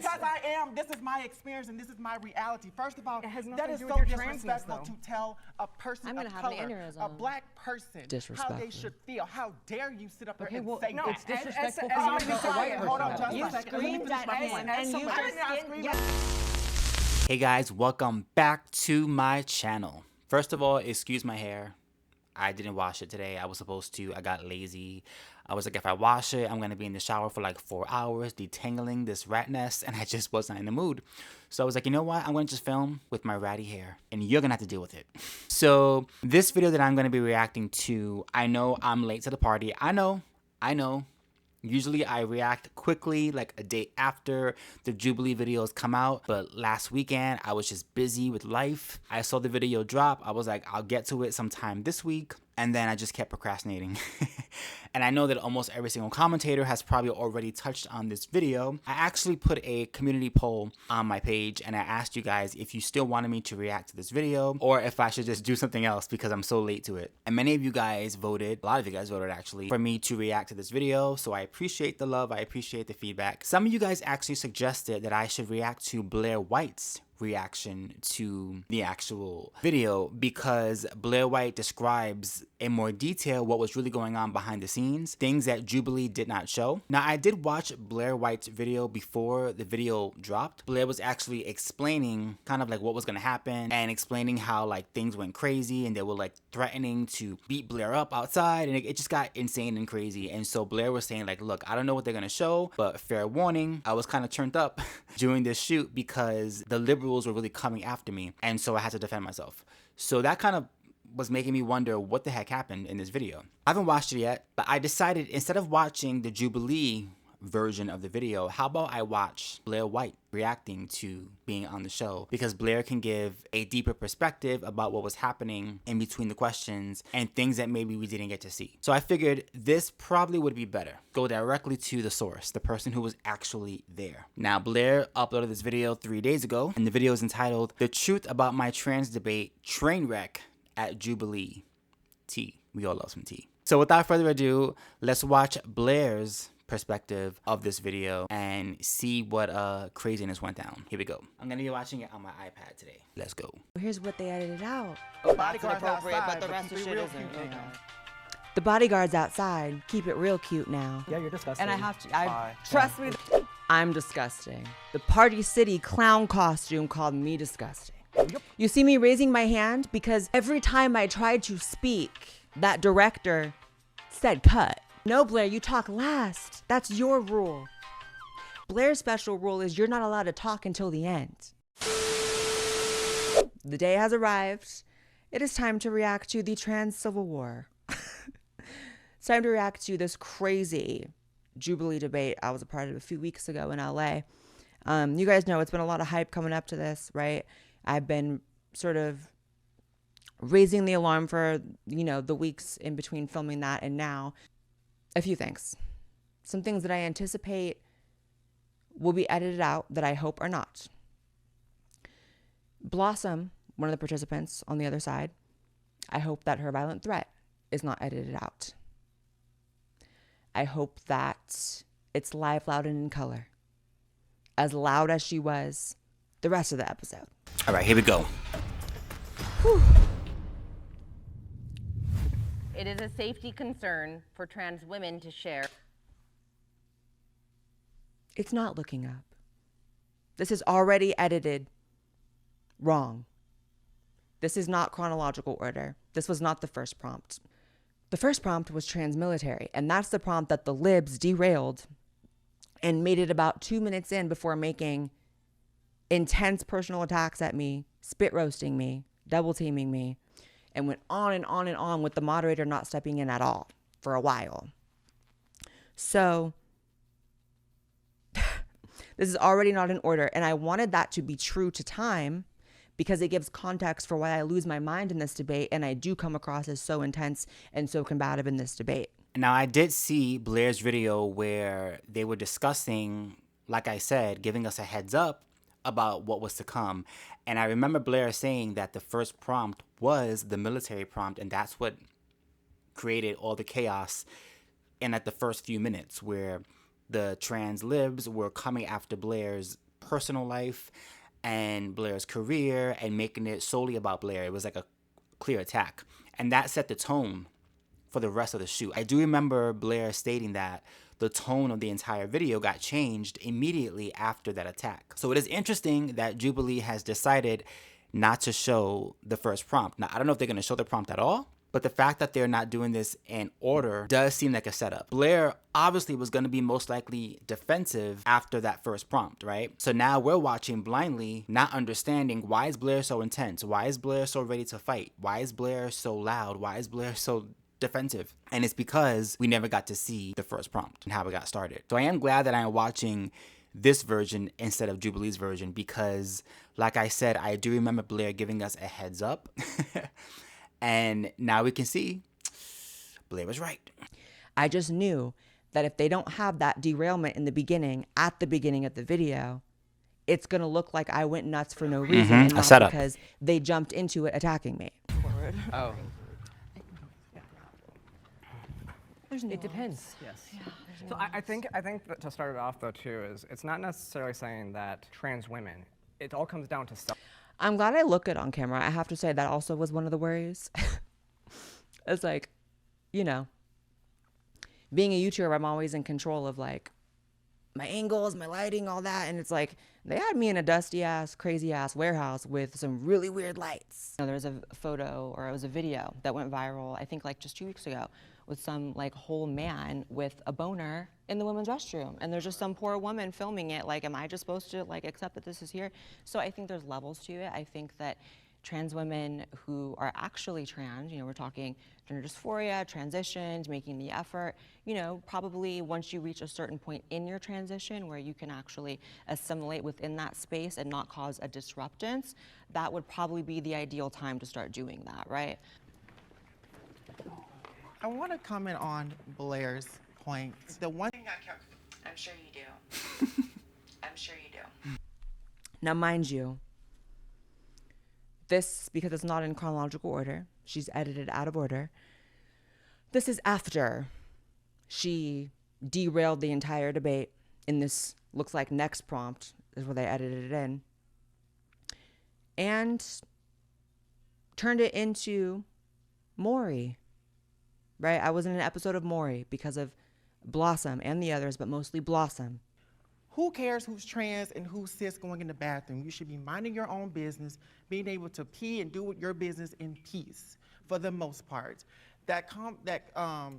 Because I am. This is my experience and this is my reality. First of all, that is so disrespectful to tell a person of color, a black person, how they should feel. How dare you sit up there and say that? It's disrespectful for you to talk to a white person. Hold on just You a second. screamed at me and you Hey guys, welcome back to my channel. First of all, excuse my hair. I didn't wash it today. I was supposed to. I got lazy. I was like, if I wash it, I'm going to be in the shower for like 4 hours detangling this rat nest, and I just wasn't in the mood. So I was like, you know what? I'm going to just film with my ratty hair, and you're going to have to deal with it. So this video that I'm going to be reacting to, I know I'm late to the party. I know. Usually I react quickly, like a day after the Jubilee videos come out. But last weekend, I was just busy with life. I saw the video drop. I was like, I'll get to it sometime this week. And then I just kept procrastinating. And I know that almost every single commentator has probably already touched on this video. I actually put a community poll on my page and I asked you guys if you still wanted me to react to this video or if I should just do something else because I'm so late to it. And many of you guys voted, a lot of you guys voted actually, for me to react to this video. So I appreciate the love, I appreciate the feedback. Some of you guys actually suggested that I should react to Blaire White's reaction to the actual video because Blaire White describes in more detail what was really going on behind the scenes, things that Jubilee did not show. Now, I did watch Blaire White's video before the video dropped. Blaire was actually explaining kind of like what was going to happen and explaining how like things went crazy and they were like threatening to beat Blaire up outside, and it just got insane and crazy. And so Blaire was saying like, look, I don't know what they're going to show, but fair warning, I was kind of turned up during this shoot because the liberals were really coming after me, and so I had to defend myself. So that kind of was making me wonder what the heck happened in this video. I haven't watched it yet, but I decided instead of watching the Jubilee version of the video, how about I watch Blaire White reacting to being on the show, because Blaire can give a deeper perspective about what was happening in between the questions and things that maybe we didn't get to see. So I figured this probably would be better. Go directly to the source, the person who was actually there. Now, Blaire uploaded this video 3 days ago, and the video is entitled "The Truth About My Trans Debate Train Wreck at Jubilee." Tea. We all love some tea. So without further ado, let's watch Blaire's perspective of this video and see what craziness went down. Here we go. I'm gonna be watching it on my iPad today. Let's go. Here's what they edited out. The bodyguard's outside, but the rest of shit isn't. The bodyguard's outside. Keep it real cute now. Yeah, you're disgusting. And I have to, trust me, I'm disgusting. The Party City clown costume called me disgusting. Yep. You see me raising my hand because every time I tried to speak, that director said cut. No, Blaire, you talk last. That's your rule. Blaire's special rule is you're not allowed to talk until the end. The day has arrived. It is time to react to the trans civil war. It's time to react to this crazy Jubilee debate I was a part of a few weeks ago in LA. You guys know it's been a lot of hype coming up to this, right? I've been sort of raising the alarm for, you know, the weeks in between filming that and now. A few things. Some things that I anticipate will be edited out that I hope are not. Blossom, one of the participants on the other side, I hope that her violent threat is not edited out. I hope that it's live, loud, and in color. As loud as she was the rest of the episode. All right, here we go. Whew. It is a safety concern for trans women to share. It's not looking up. This is already edited wrong. This is not chronological order. This was not the first prompt. The first prompt was trans-military, and that's the prompt that the libs derailed and made it about 2 minutes in before making intense personal attacks at me, spit roasting me, double teaming me, and went on and on and on with the moderator not stepping in at all for a while. So this is already not in order. And I wanted that to be true to time because it gives context for why I lose my mind in this debate and I do come across as so intense and so combative in this debate. Now, I did see Blaire's video where they were discussing, like I said, giving us a heads up about what was to come. And I remember Blaire saying that the first prompt was the military prompt, and that's what created all the chaos in at the first few minutes where the trans libs were coming after Blaire's personal life and Blaire's career and making it solely about Blaire. It was like a clear attack. And that set the tone for the rest of the shoot. I do remember Blaire stating that the tone of the entire video got changed immediately after that attack. So it is interesting that Jubilee has decided not to show the first prompt. Now, I don't know if they're going to show the prompt at all, but the fact that they're not doing this in order does seem like a setup. Blaire obviously was going to be most likely defensive after that first prompt, right? So now we're watching blindly, not understanding, why is Blaire so intense? Why is Blaire so ready to fight? Why is Blaire so loud? Why is Blaire so defensive? And it's because we never got to see the first prompt and how it got started. So I am glad that I am watching this version instead of Jubilee's version, because like I said, I do remember Blaire giving us a heads up. And now we can see Blaire was right. I just knew that if they don't have that derailment in the beginning, at the beginning of the video, it's going to look like I went nuts for no reason, and not because they jumped into it attacking me. Oh. It depends. Yes. Yeah, so I think that to start it off though too is it's not necessarily saying that trans women. It all comes down to self. I'm glad I look good on camera. I have to say that also was one of the worries. It's like, you know, being a YouTuber, I'm always in control of like my angles, my lighting, all that. And it's like, they had me in a dusty ass, crazy ass warehouse with some really weird lights. You know, there was a photo, or it was a video that went viral, I think like just 2 weeks ago, with some like whole man with a boner in the women's restroom. And there's just some poor woman filming it. Like, am I just supposed to like accept that this is here? So I think there's levels to it. I think that trans women who are actually trans, you know, we're talking gender dysphoria, transitions, making the effort, you know, probably once you reach a certain point in your transition where you can actually assimilate within that space and not cause a disruptance, that would probably be the ideal time to start doing that, right? I want to comment on Blaire's point. The one thing I'm sure you do. I'm sure you do. Now, mind you, this, because it's not in chronological order, she's edited out of order. This is after she derailed the entire debate in this, looks like next prompt, is where they edited it in, and turned it into Maury, right? I was in an episode of Maury because of Blossom and the others, but mostly Blossom. Who cares who's trans and who's cis going in the bathroom? You should be minding your own business, being able to pee and do your business in peace, for the most part. That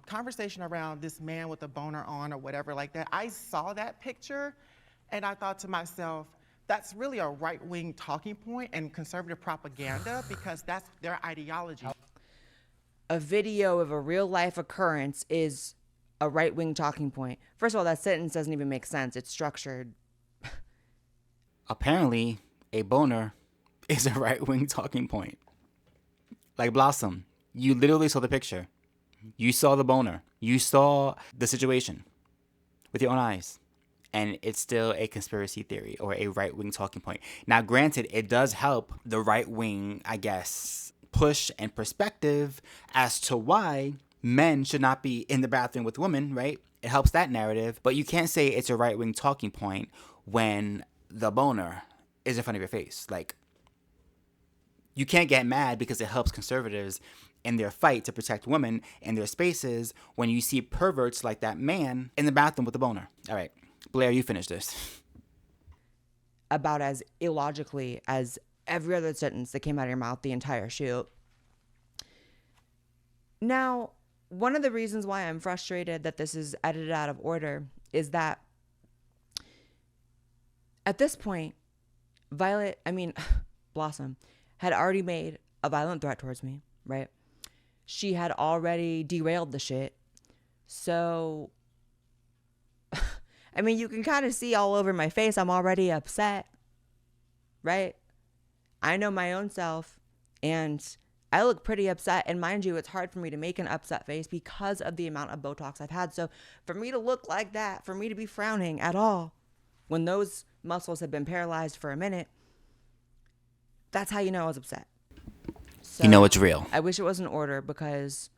conversation around this man with a boner on or whatever like that, I saw that picture and I thought to myself, that's really a right-wing talking point and conservative propaganda, because that's their ideology. A video of a real-life occurrence is a right-wing talking point. First of all, that sentence doesn't even make sense. It's structured. Apparently, a boner is a right-wing talking point. Like Blossom, you literally saw the picture. You saw the boner. You saw the situation with your own eyes. And it's still a conspiracy theory or a right-wing talking point. Now, granted, it does help the right-wing, I guess, push and perspective as to why men should not be in the bathroom with women, right? It helps that narrative, but you can't say it's a right-wing talking point when the boner is in front of your face. Like, you can't get mad because it helps conservatives in their fight to protect women in their spaces when you see perverts like that man in the bathroom with the boner. All right, Blaire, you finish this. About as illogically as every other sentence that came out of your mouth the entire shoot. Now, one of the reasons why I'm frustrated that this is edited out of order is that at this point, Blossom had already made a violent threat towards me, right? She had already derailed the shit. So, I mean, you can kind of see all over my face, I'm already upset, right? I know my own self, and I look pretty upset, and mind you, it's hard for me to make an upset face because of the amount of Botox I've had. So for me to look like that, for me to be frowning at all, when those muscles have been paralyzed for a minute, that's how you know I was upset. So you know it's real. I wish it was in order because,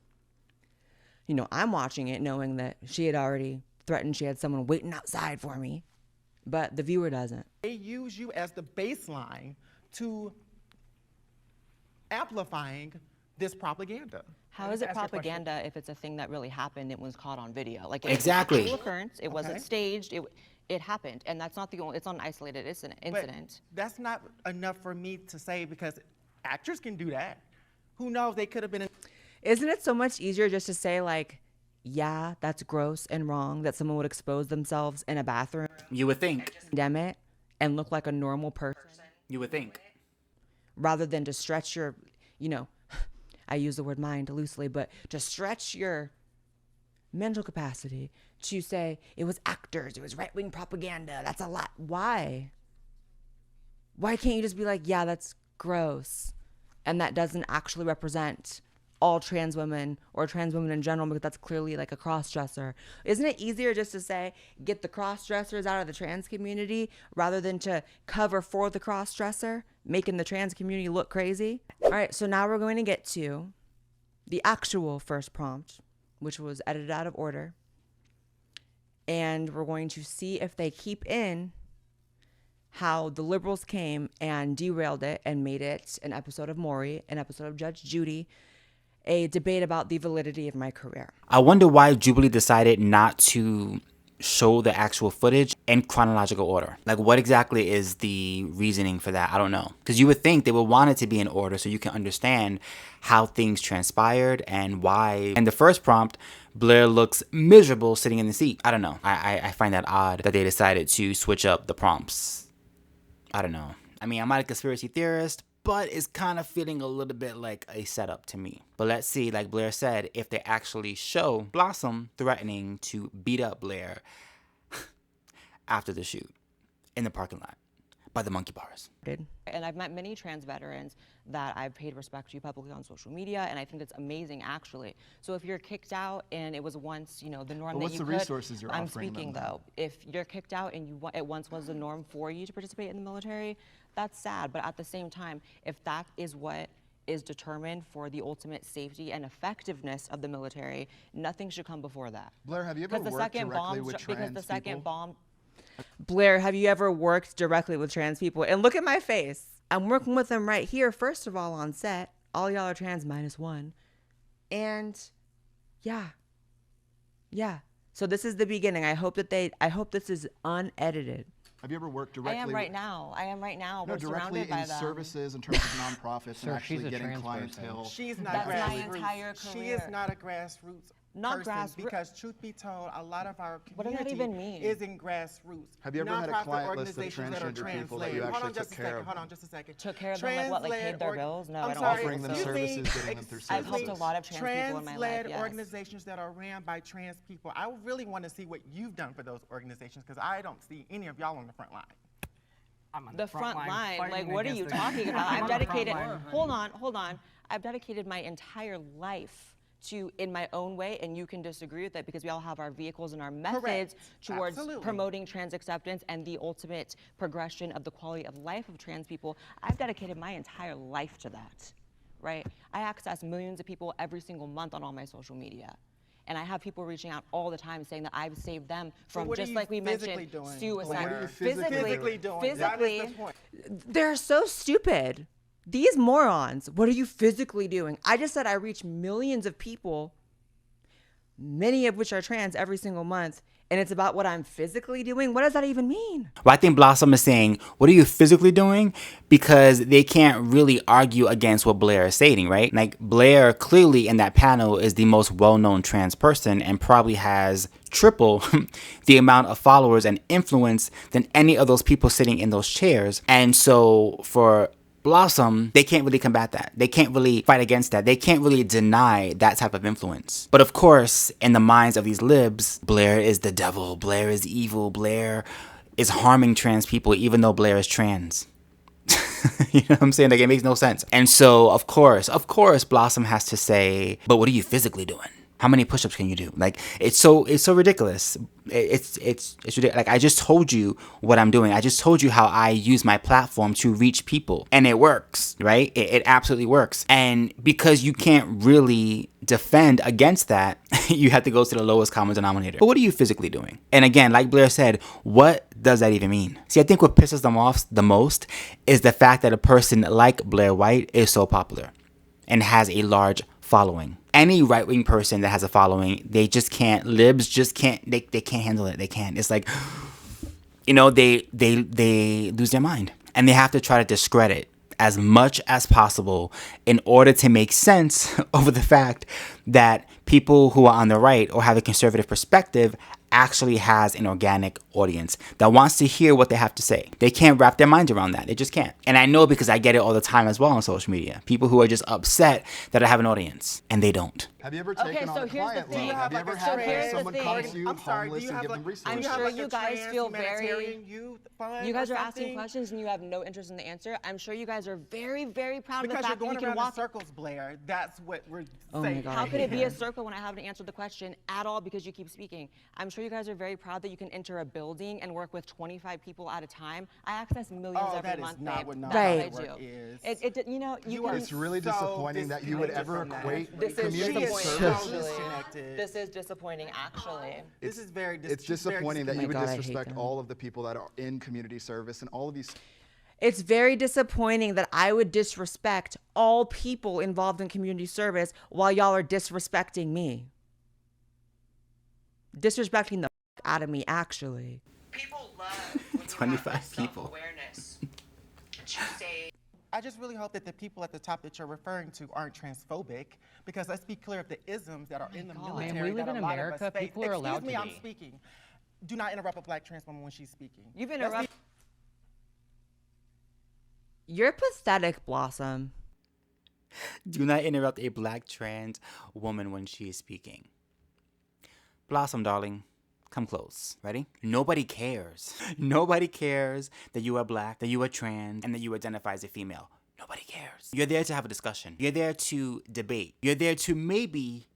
you know, I'm watching it knowing that she had already threatened she had someone waiting outside for me. but the viewer doesn't. They use you as the baseline to amplifying this propaganda. How is it propaganda if it's a thing that really happened? It was caught on video. Like, exactly. It was an actual occurrence. It wasn't staged. It happened, and that's not the only. It's not an isolated incident. But that's not enough for me to say, because actors can do that. Who knows? They could have been. Isn't it so much easier just to say, like, yeah, that's gross and wrong that someone would expose themselves in a bathroom? You would think. Condemn it and look like a normal person. You would think. Rather than to stretch your, you know, I use the word mind loosely, but to stretch your mental capacity to say it was actors, it was right-wing propaganda. That's a lot. Why? Why can't you just be like, yeah, that's gross, and that doesn't actually represent all trans women or trans women in general, because that's clearly like a cross-dresser? Isn't it easier just to say, get the cross-dressers out of the trans community, rather than to cover for the cross-dresser, making the trans community look crazy? All right, so now we're going to get to the actual first prompt, which was edited out of order. And we're going to see if they keep in how the liberals came and derailed it and made it an episode of Maury, an episode of Judge Judy, a debate about the validity of my career. I wonder why Jubilee decided not to show the actual footage in chronological order. Like, what exactly is the reasoning for that? I don't know. Because you would think they would want it to be in order so you can understand how things transpired and why. In the first prompt, Blaire looks miserable sitting in the seat. I don't know. I find that odd that they decided to switch up the prompts. I don't know. I mean, I'm not a conspiracy theorist, but it's kind of feeling a little bit like a setup to me. But let's see, like Blaire said, if they actually show Blossom threatening to beat up Blaire after the shoot in the parking lot by the monkey bars. And I've met many trans veterans that I've paid respect to publicly on social media, and I think that's amazing, actually. So if you're kicked out and it was once, you know, the norm that you could, resources you're I'm offering speaking them, though. If you're kicked out and it once was the norm for you to participate in the military, that's sad. But at the same time, if that is what is determined for the ultimate safety and effectiveness of the military, nothing should come before that. Blaire, have you ever worked directly with trans people? Blaire, have you ever worked directly with trans people? And look at my face. I'm working with them right here, first of all, on set. All y'all are trans -1. And yeah. So this is the beginning. I hope this is unedited. Have you ever worked directly? I am right now. No, We're directly surrounded by in them. services in terms of nonprofits and actually she's a getting trans clientele. She's not That's my grassroots. entire She career. is not a grassroots Not person, because truth be told, a lot of our What does that community even mean? is in grassroots. Have you ever had a Nonprofit client list of organizations that are transgender people that you trans-led. actually took care of? Hold on just a second. Took care of them, like what, like paid their bills? No, I don't Offering them think so. services, getting them through I've helped a services. lot of trans people in my life, Trans-led yes. organizations that are ran by trans people. I really want to see what you've done for those organizations, because I don't see any of y'all on the front line. I'm on The front line, fighting like, what are against you the- talking about? I'm I've on the front dedicated, line. hold on. I've dedicated my entire life to, in my own way, and you can disagree with it because we all have our vehicles and our methods towards Absolutely. promoting trans acceptance and the ultimate progression of the quality of life of trans people. I've dedicated my entire life to that, right? I access millions of people every single month on all my social media. And I have people reaching out all the time saying that I've saved them from, what are just you like we mentioned, physically doing? suicide. What are you physically doing? Physically, That is the point. they're so stupid. These morons, what are you physically doing? I just said I reach millions of people, many of which are trans, every single month, and it's about what I'm physically doing? What does that even mean? Well, I think Blossom is saying, what are you physically doing? Because they can't really argue against what Blaire is stating, right? Like, Blaire clearly in that panel is the most well-known trans person and probably has triple the amount of followers and influence than any of those people sitting in those chairs. And so for Blossom, they can't really combat that. They can't really fight against that. They can't really deny that type of influence. But of course, in the minds of these libs, Blaire is the devil. Blaire is evil. Blaire is harming trans people, even though Blaire is trans. You know what I'm saying? Like, it makes no sense. And so, of course, Blossom has to say, but what are you physically doing? How many push-ups can you do? Like, it's so ridiculous. It's ridiculous. Like, I just told you what I'm doing. I just told you how I use my platform to reach people, and it works, right? It absolutely works. And because you can't really defend against that, you have to go to the lowest common denominator. But what are you physically doing? And again, like Blaire said, what does that even mean? See, I think what pisses them off the most is the fact that a person like Blaire White is so popular and has a large following. Any right-wing person that has a following, they just can't, libs just can't, they can't handle it. They can't. It's like, you know, they lose their mind. And they have to try to discredit as much as possible in order to make sense over the fact that people who are on the right or have a conservative perspective actually has an organic audience that wants to hear what they have to say. They can't wrap their minds around that. They just can't. And I know because I get it all the time as well on social media. People who are just upset that I have an audience and they don't. Have you ever taken on a client loan? Have you ever had someone come to you homeless and give them resources? I'm sure you guys feel very, you guys are asking questions and you have no interest in the answer. I'm sure you guys are very, very proud of the fact that you can walk. Circles, Blaire. That's what we're Oh my saying. God, how could it be a circle when I haven't answered the question at all because you keep speaking? I'm sure you guys are very proud that you can enter a building and work with 25 people at a time. I access millions every month, not babe. what Right. is. You know, you can. It's really disappointing that you would ever equate This community service. is disappointing, actually. This is very It's disappointing that you would God, I hate disrespect them. all of the people that are in community service and all of these. It's very disappointing that I would disrespect all people involved in community service while y'all are disrespecting me. Disrespecting the out of me, actually. People love when 25 people. Self-awareness. I just really hope that the people at the top that you're referring to aren't transphobic, because let's be clear, of the isms that are in the military. Man, we live that in a lot of America, us face. people are allowed Excuse me, to I'm be. speaking. Do not interrupt a black trans woman when she's speaking. You've interrupted. You're pathetic, Blossom. Do not interrupt a black trans woman when she is speaking. Blossom, darling, come close. Ready? Nobody cares. Nobody cares that you are black, that you are trans, and that you identify as a female. Nobody cares. You're there to have a discussion. You're there to debate. You're there to maybe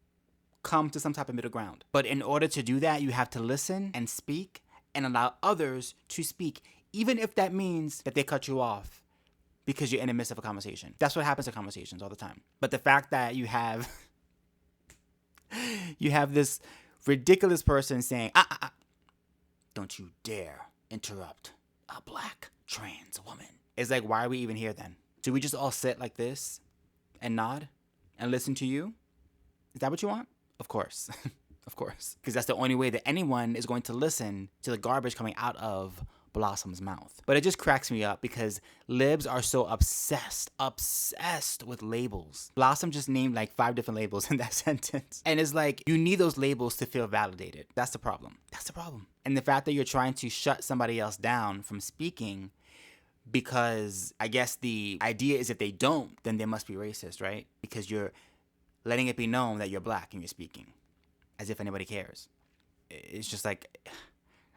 come to some type of middle ground. But in order to do that, you have to listen and speak and allow others to speak, even if that means that they cut you off because you're in the midst of a conversation. That's what happens in conversations all the time. But the fact that you have this ridiculous person saying, don't you dare interrupt a black trans woman. It's like, why are we even here then? Do we just all sit like this and nod and listen to you? Is that what you want? Of course. Of course. Because that's the only way that anyone is going to listen to the garbage coming out of Blossom's mouth. But it just cracks me up because libs are so obsessed with labels. Blossom just named like 5 different labels in that sentence. And it's like, you need those labels to feel validated. That's the problem. That's the problem. And the fact that you're trying to shut somebody else down from speaking because I guess the idea is if they don't, then they must be racist, right? Because you're letting it be known that you're black and you're speaking as if anybody cares. It's just like,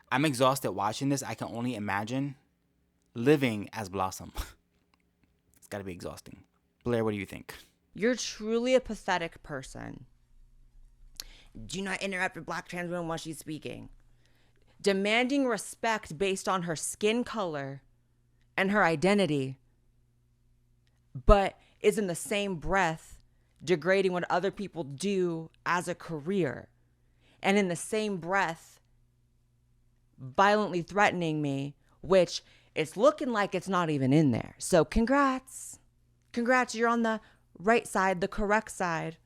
I'm exhausted watching this. I can only imagine living as Blossom. It's got to be exhausting. Blaire, what do you think? You're truly a pathetic person. Do not interrupt a black trans woman while she's speaking. Demanding respect based on her skin color and her identity, but is in the same breath degrading what other people do as a career. And in the same breath, violently threatening me, which it's looking like it's not even in there. So congrats. Congrats, you're on the right side, the correct side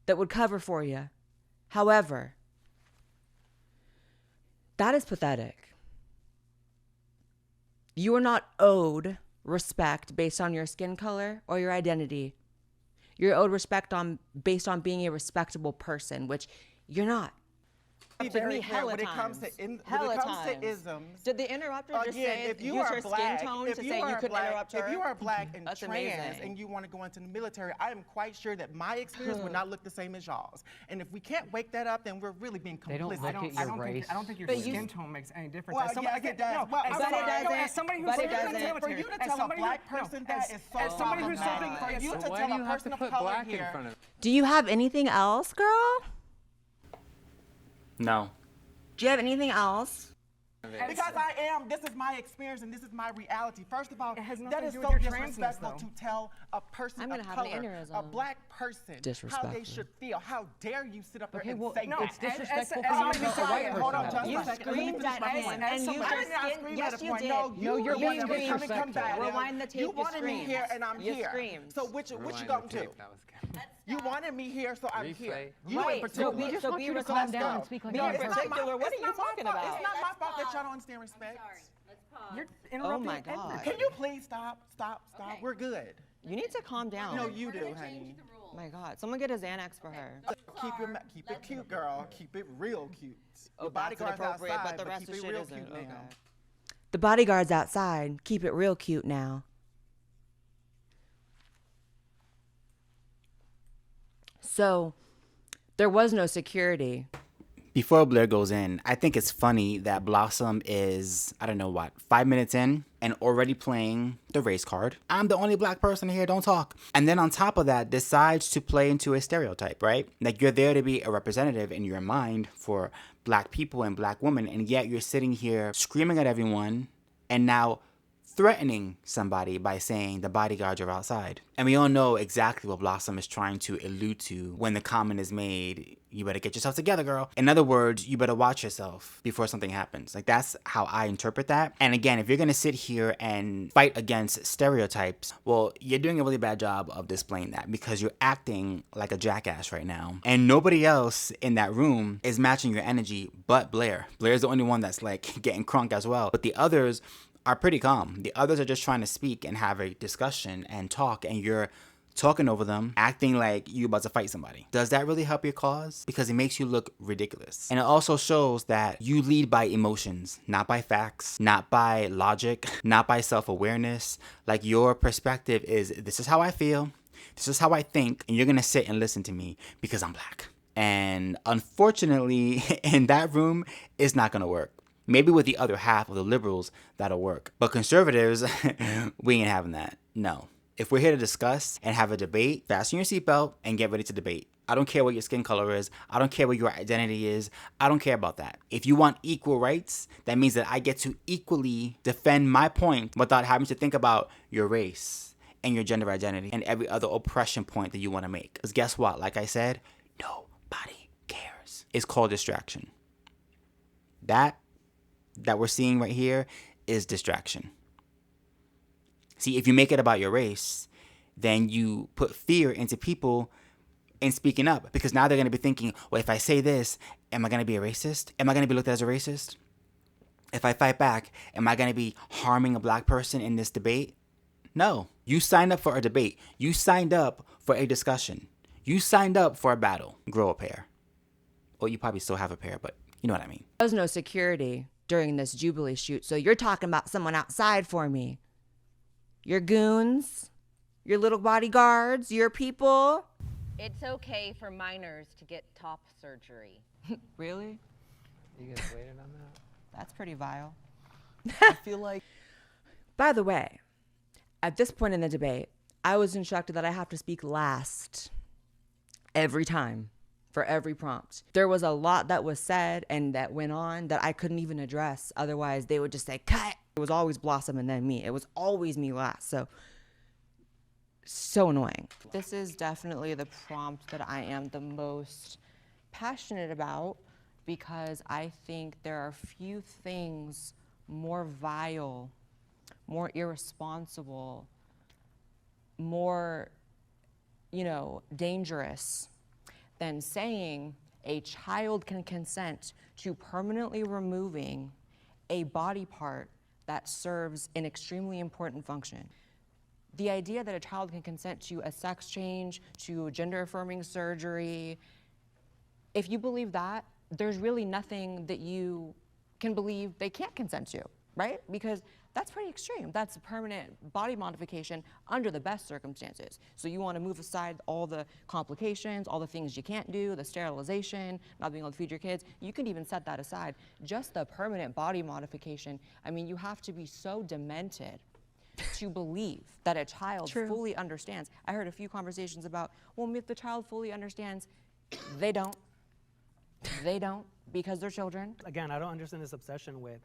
that would cover for you. However, that is pathetic. You are not owed respect based on your skin color or your identity. You're owed respect based on being a respectable person, which you're not. When it comes to isms, did the interrupter just say if you use are her black, skin tone to say you couldn't interrupt her? If you are black and That's trans amazing. and you want to go into the military, I am quite sure that my experience would not look the same as y'all's. And if we can't wake that up, then we're really being complicit. They don't look at your race. I don't think your skin tone makes any difference. Well, yes, it does. Well, As somebody who's serving in the military, for you to tell a black person that is so somebody who's serving, for you to Why tell do a you have person to of put color black in here. front of it? Do you have anything else, girl? No. Do you have anything else? Because I am. This is my experience and this is my reality. First of all, that is so disrespectful to tell a person of color, a black person, how they should feel. How dare you sit up here and say that? It's disrespectful for you to tell a white person. Hold on, just You a second. screamed at me, and you Yes, you did. No, you're being disrespectful. Rewind the tape. You wanted me here, and I'm here. So what you gonna do? You wanted me here, so I'm here. You in particular. We just want you to calm down and speak like Me in that. particular. What are you talking about? It's not my fault that y'all don't understand respect. Let's pause. You're Oh my interrupting. God. Can you please stop? Okay. We're good. You need to calm down. No, you do, honey. Oh my God. Someone get a Xanax for her. Keep it cute, girl. Keep it real cute. Oh, Your that's bodyguard's inappropriate, outside, but the rest keep of it shit real isn't. cute Okay. now. The bodyguard's outside. Keep it real cute now. So, there was no security. Before Blaire goes in, I think it's funny that Blossom is, I don't know what, 5 minutes in and already playing the race card. I'm the only black person here, don't talk. And then on top of that, decides to play into a stereotype, right? Like you're there to be a representative in your mind for black people and black women, and yet you're sitting here screaming at everyone and now threatening somebody by saying the bodyguards are outside. And we all know exactly what Blossom is trying to allude to when the comment is made, you better get yourself together, girl. In other words, you better watch yourself before something happens. Like that's how I interpret that. And again, if you're gonna sit here and fight against stereotypes, well, you're doing a really bad job of displaying that because you're acting like a jackass right now. And nobody else in that room is matching your energy but Blaire. Blaire's the only one that's like getting crunk as well. But the others are pretty calm. The others are just trying to speak and have a discussion and talk, and you're talking over them, acting like you about to fight somebody. Does that really help your cause? Because it makes you look ridiculous. And it also shows that you lead by emotions, not by facts, not by logic, not by self-awareness. Like your perspective is, this is how I feel, this is how I think, and you're gonna sit and listen to me because I'm black. And unfortunately, in that room, it's not gonna work. Maybe with the other half of the liberals, that'll work. But conservatives, we ain't having that. No. If we're here to discuss and have a debate, fasten your seatbelt and get ready to debate. I don't care what your skin color is. I don't care what your identity is. I don't care about that. If you want equal rights, that means that I get to equally defend my point without having to think about your race and your gender identity and every other oppression point that you want to make. Because guess what? Like I said, nobody cares. It's called distraction. That we're seeing right here is distraction. See, if you make it about your race, then you put fear into people in speaking up, because now they're going to be thinking, well, if I say this, am I going to be a racist? Am I going to be looked at as a racist? If I fight back, am I going to be harming a black person in this debate? No. You signed up for a debate. You signed up for a discussion. You signed up for a battle. Grow a pair. Well, you probably still have a pair, but you know what I mean. There was no security during this Jubilee shoot, so you're talking about someone outside for me. Your goons, your little bodyguards, your people. It's okay for minors to get top surgery. Really? You guys waited on that? That's pretty vile. I feel like... By the way, at this point in the debate, I was instructed that I have to speak last every time. For every prompt. There was a lot that was said and that went on that I couldn't even address. Otherwise, they would just say, cut. It was always Blossom and then me. It was always me last. So annoying. This is definitely the prompt that I am the most passionate about because I think there are few things more vile, more irresponsible, more, dangerous than saying a child can consent to permanently removing a body part that serves an extremely important function. The idea that a child can consent to a sex change, to gender-affirming surgery, if you believe that, there's really nothing that you can believe they can't consent to, right? Because that's pretty extreme. That's a permanent body modification under the best circumstances. So you want to move aside all the complications, all the things you can't do, the sterilization, not being able to feed your kids. You can even set that aside. Just the permanent body modification. I mean, you have to be so demented to believe that a child fully understands. I heard a few conversations about, well, if the child fully understands, they don't. They don't, because they're children. Again, I don't understand this obsession with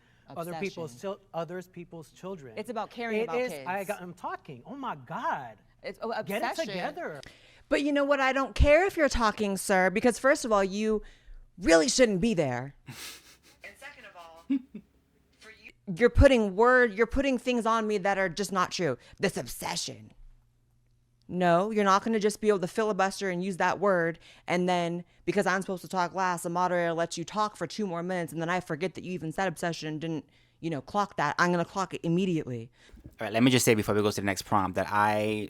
others people's children. It's about caring about kids. I'm talking. Oh my God. It's obsession. Get it together. But you know what? I don't care if you're talking, sir, because first of all, you really shouldn't be there. And second of all, you're putting things on me that are just not true. This obsession. No, you're not going to just be able to filibuster and use that word. And then because I'm supposed to talk last, the moderator lets you talk for 2 more minutes. And then I forget that you even said obsession and didn't, clock that. I'm going to clock it immediately. All right, let me just say before we go to the next prompt that I,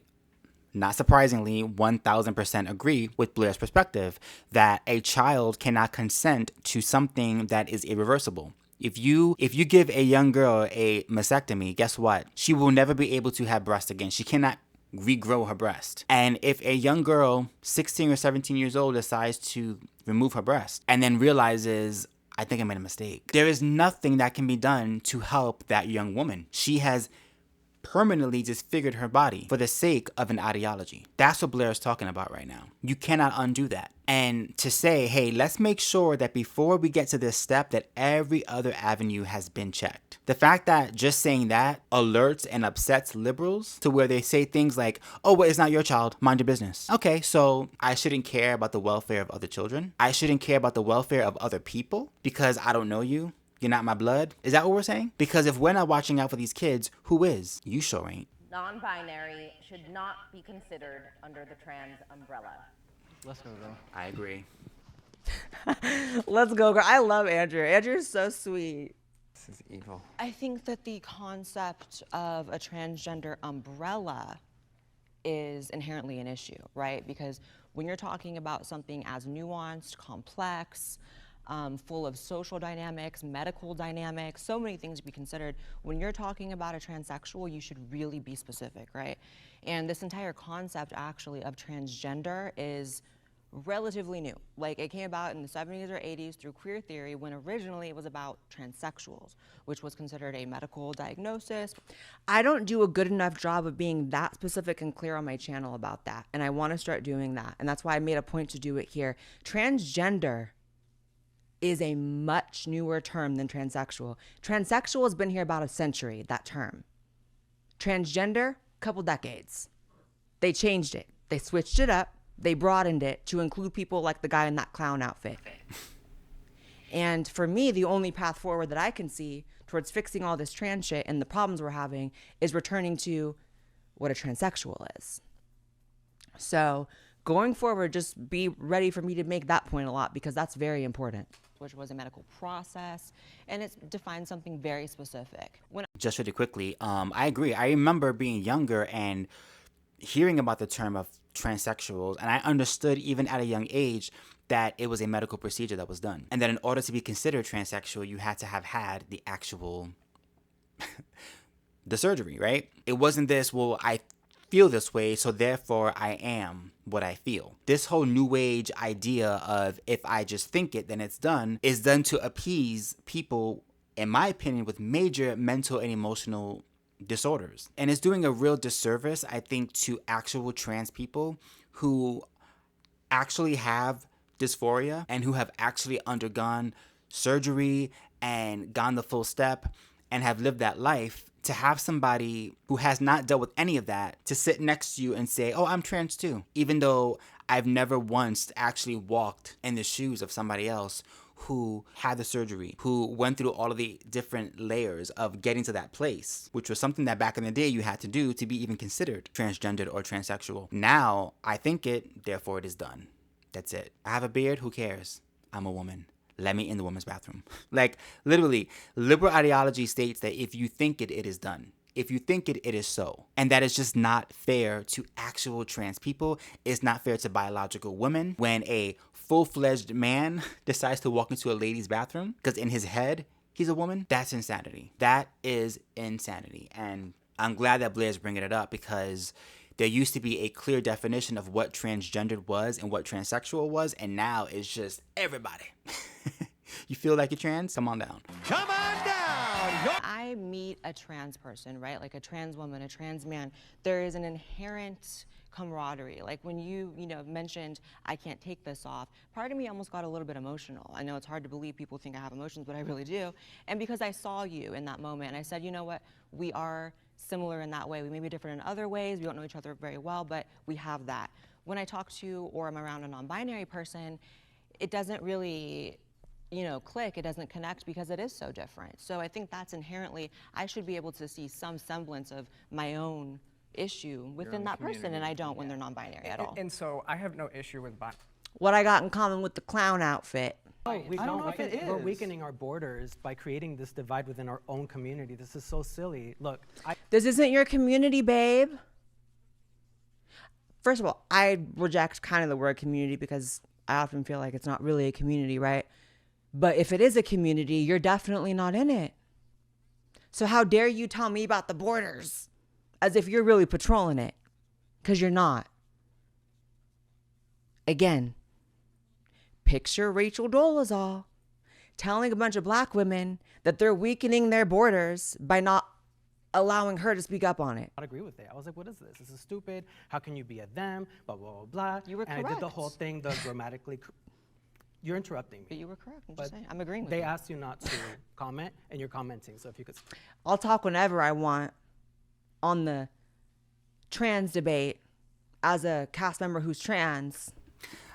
not surprisingly, 1000% agree with Blaire's perspective that a child cannot consent to something that is irreversible. If you give a young girl a mastectomy, guess what? She will never be able to have breasts again. She cannot regrow her breast. And if a young girl, 16 or 17 years old, decides to remove her breast and then realizes, I think I made a mistake, there is nothing that can be done to help that young woman. She has permanently disfigured her body for the sake of an ideology. That's what Blaire is talking about right now. You cannot undo that. And to say, hey, let's make sure that before we get to this step that every other avenue has been checked. The fact that just saying that alerts and upsets liberals to where they say things like, oh, well, it's not your child, mind your business. Okay, so I shouldn't care about the welfare of other children. I shouldn't care about the welfare of other people because I don't know you. You're not my blood? Is that what we're saying? Because if we're not watching out for these kids, who is? You sure ain't. Non-binary should not be considered under the trans umbrella. Let's go, girl. I agree. Let's go, girl. I love Andrew. Andrew's so sweet. This is evil. I think that the concept of a transgender umbrella is inherently an issue, right? Because when you're talking about something as nuanced, complex, full of social dynamics, medical dynamics, so many things to be considered. When you're talking about a transsexual, you should really be specific, right? And this entire concept actually of transgender is relatively new. Like it came about in the 70s or 80s through queer theory when originally it was about transsexuals, which was considered a medical diagnosis. I don't do a good enough job of being that specific and clear on my channel about that. And I want to start doing that. And that's why I made a point to do it here. Transgender is a much newer term than transsexual. Transsexual has been here about a century, that term. Transgender, couple decades. They changed it. They switched it up. They broadened it to include people like the guy in that clown outfit. And for me, the only path forward that I can see towards fixing all this trans shit and the problems we're having is returning to what a transsexual is. So going forward, just be ready for me to make that point a lot because that's very important. Which was a medical process, and it defines something very specific. Just really quickly, I agree. I remember being younger and hearing about the term of transsexuals, and I understood even at a young age that it was a medical procedure that was done. And that in order to be considered transsexual, you had to have had the actual, the surgery, right? It wasn't this, well, I feel this way, so therefore I am what I feel. This whole new age idea of if I just think it, then it's done, is done to appease people, in my opinion, with major mental and emotional disorders. And it's doing a real disservice, I think, to actual trans people who actually have dysphoria and who have actually undergone surgery and gone the full step and have lived that life. To have somebody who has not dealt with any of that to sit next to you and say, oh, I'm trans too, even though I've never once actually walked in the shoes of somebody else who had the surgery, who went through all of the different layers of getting to that place, which was something that back in the day you had to do to be even considered transgendered or transsexual. Now, I think it, therefore it is done. That's it. I have a beard, who cares? I'm a woman. Let me in the women's bathroom. Like, literally, liberal ideology states that if you think it, it is done. If you think it, it is so. And that is just not fair to actual trans people. It's not fair to biological women when a full-fledged man decides to walk into a lady's bathroom because in his head, he's a woman. That's insanity. That is insanity. And I'm glad that Blaire's bringing it up because there used to be a clear definition of what transgendered was and what transsexual was, and now it's just everybody. You feel like you're trans? Come on down. Come on down! I meet a trans person, right? Like a trans woman, a trans man. There is an inherent camaraderie. Like when you mentioned, I can't take this off, part of me almost got a little bit emotional. I know it's hard to believe people think I have emotions, but I really do. And because I saw you in that moment, and I said, you know what, we are similar in that way. We may be different in other ways. We don't know each other very well, but we have that. When I talk to or I'm around a non-binary person, it doesn't really click, it doesn't connect because it is so different. So I think that's inherently, I should be able to see some semblance of my own issue within that person, and I don't when they're non-binary at all. And so I have no issue with What I got in common with the clown outfit. Oh, I don't know if it is. We're weakening our borders by creating this divide within our own community. This is so silly. Look, this isn't your community, babe. First of all, I reject kind of the word community because I often feel like it's not really a community, right? But if it is a community, you're definitely not in it. So how dare you tell me about the borders as if you're really patrolling it? Because you're not. Again, picture Rachel Dolezal telling a bunch of black women that they're weakening their borders by not allowing her to speak up on it. I agree with it. I was like, what is this? This is stupid. How can you be a them? Blah, blah, blah, blah. You were correct. And I did the whole thing, the grammatically. You're interrupting me. But you were correct. I'm just saying. I'm agreeing with you. you. They asked you not to comment, and you're commenting. So if you could. I'll talk whenever I want on the trans debate as a cast member who's trans.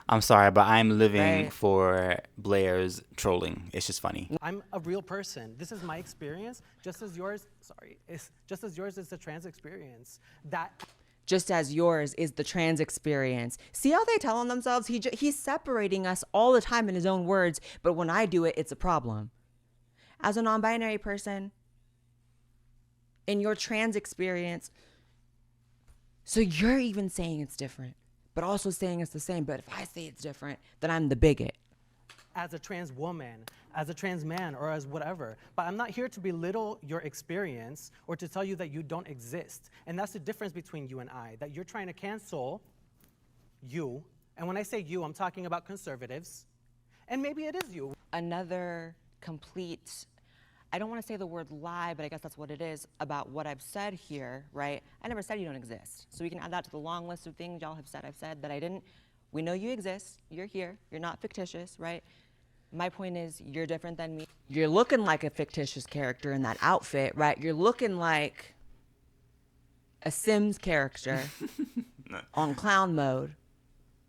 I'm sorry, but I'm living for Blaire's trolling. It's just funny. I'm a real person. This is my experience, just as yours. Just as yours is the trans experience. Just as yours is the trans experience. See how they tell on themselves? He's separating us all the time in his own words, but when I do it, it's a problem. As a non-binary person, in your trans experience, so you're even saying it's different, but also saying it's the same. But if I say it's different, then I'm the bigot. As a trans woman, as a trans man, or as whatever. But I'm not here to belittle your experience or to tell you that you don't exist. And that's the difference between you and I, that you're trying to cancel you. And when I say you, I'm talking about conservatives. And maybe it is you. Another complete, I don't want to say the word lie, but I guess that's what it is about what I've said here, right? I never said you don't exist. So we can add that to the long list of things y'all have said I've said that I didn't. We know you exist. You're here. You're not fictitious, right? My point is, you're different than me. You're looking like a fictitious character in that outfit, right? You're looking like a Sims character on clown mode,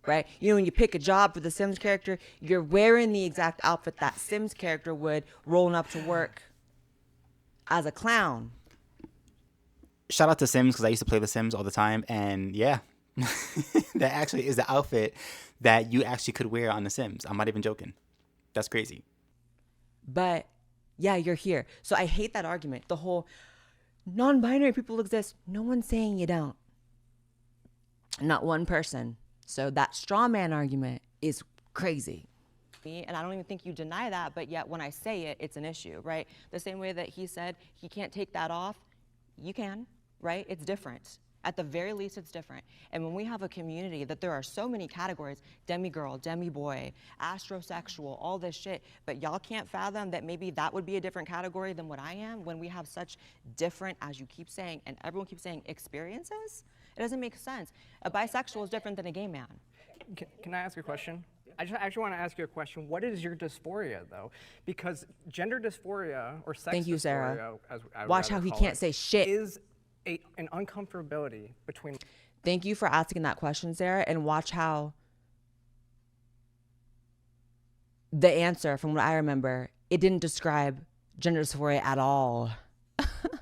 right? You know, when you pick a job for the Sims character, you're wearing the exact outfit that Sims character would rolling up to work as a clown. Shout out to Sims because I used to play The Sims all the time. And yeah, that actually is the outfit that you actually could wear on The Sims. I'm not even joking. That's crazy. But yeah, you're here. So I hate that argument. The whole non-binary people exist. No one's saying you don't. Not one person. So that straw man argument is crazy. And I don't even think you deny that, but yet when I say it, it's an issue, right? The same way that he said he can't take that off, you can, right? It's different. At the very least, it's different. And when we have a community that there are so many categories, demi-girl, demi-boy, astrosexual, all this shit, but y'all can't fathom that maybe that would be a different category than what I am when we have such different, as you keep saying, and everyone keeps saying, experiences? It doesn't make sense. A bisexual is different than a gay man. Can I ask a question? I just actually want to ask you a question. What is your dysphoria, though? Because gender dysphoria, or sex Thank you, dysphoria, Sarah. as I would Watch how rather he call can't it, say shit. Is an uncomfortability between. Thank you for asking that question, Sarah, and watch how the answer, from what I remember, it didn't describe gender dysphoria at all.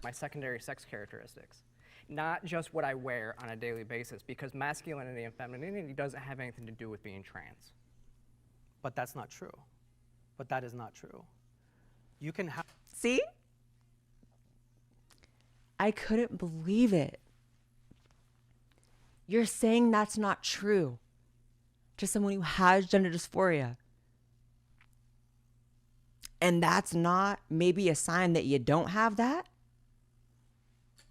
My secondary sex characteristics, not just what I wear on a daily basis, because masculinity and femininity doesn't have anything to do with being trans. But that's not true. But that is not true. You can have. See? I couldn't believe it. You're saying that's not true to someone who has gender dysphoria. And that's not maybe a sign that you don't have that?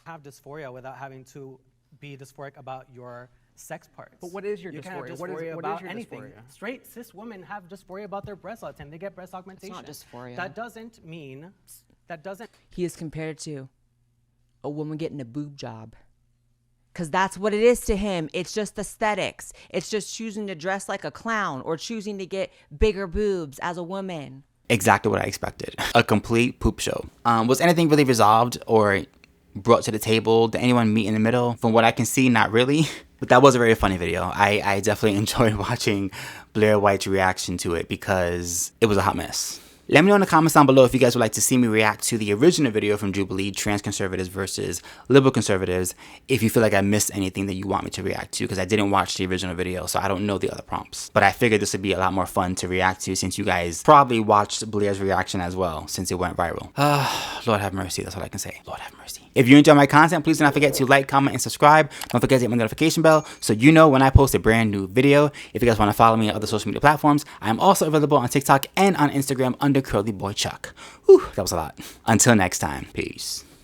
Have dysphoria without having to be dysphoric about your sex parts. But what is your dysphoria? You can have dysphoria? dysphoria What about is your anything. dysphoria? Straight cis women have dysphoria about their breasts all the time. They get breast augmentation. It's not dysphoria. That doesn't mean That doesn't. He is compared to a woman getting a boob job. Because that's what it is to him. It's just aesthetics. It's just choosing to dress like a clown or choosing to get bigger boobs as a woman. Exactly what I expected. A complete poop show. Was anything really resolved or brought to the table? Did anyone meet in the middle? From what I can see, not really. But that was a very funny video. I definitely enjoyed watching Blaire White's reaction to it because it was a hot mess. Let me know in the comments down below if you guys would like to see me react to the original video from Jubilee, trans conservatives versus liberal conservatives, if you feel like I missed anything that you want me to react to, because I didn't watch the original video, so I don't know the other prompts. But I figured this would be a lot more fun to react to since you guys probably watched Blaire's reaction as well, since it went viral. Lord have mercy, that's all I can say. Lord have mercy. If you enjoy my content, please do not forget to like, comment, and subscribe. Don't forget to hit my notification bell so you know when I post a brand new video. If you guys want to follow me on other social media platforms, I am also available on TikTok and on Instagram under CurlyBoyChuck. Whew, that was a lot. Until next time, peace.